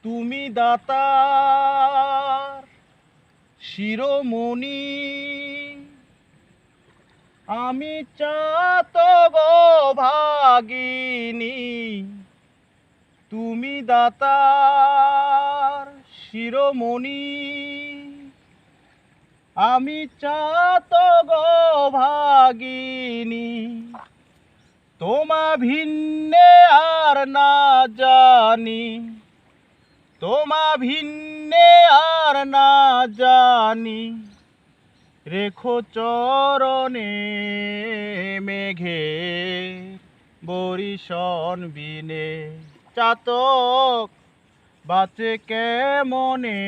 তুমি দাতার শিরোমণি, আমি চাতক ভাগিনী। তুমি দাতার শিরোমণি, আমি চাতক ভাগিনী। তোমা ভিন্নে আর না জানি, তোমা ভিন্নে আর না জানি। রেখো চরণে মেঘে বরিশন বিনে। চাতক বাঁচে কেমনে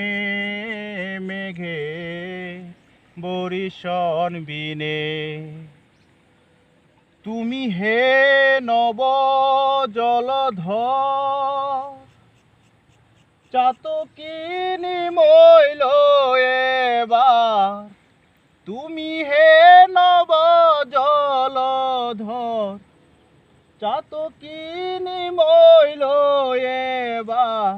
মেঘে বরিশন বিনে। তুমি হে নব জলধর, চাতকিনী মইল এবার। তুমি হে নব জলধর, চাতকিনী মইল এবার।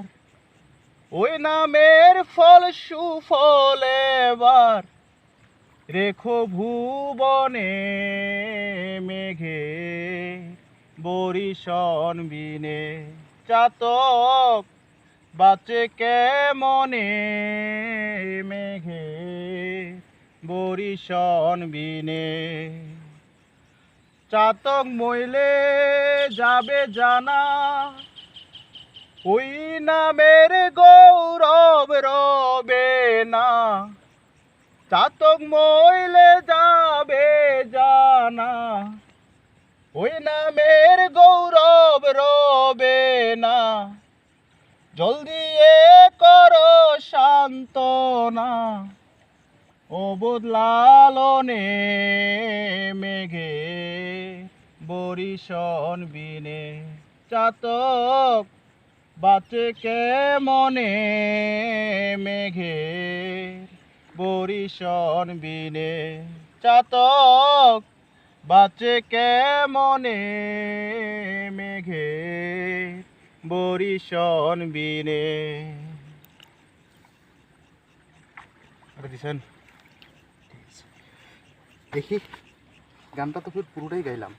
ওই নামের ফল সুফল এবার। রেখো ভুবনে মেঘে বরিশন বিনে। চাতক বাঁচে কেমনে মেঘে বরিশন বিনে। চাতক মইলে যাবে জানা, ওই নামের গৌরব রবে না। চাতক মইলে যাবে জানা, ওই নামের গৌরব রবে না। জলদি এ করো সান্ত্বনা, অবোধ লালনে মেঘে বরিশন বিনে। চাতক বাঁচে কেমনে মেঘে বরিশন বিনে। চাতক বাঁচে কেমনে মেঘে বরিশন বিনে। দেখি গানটা তো পুরোটাই গাইলাম।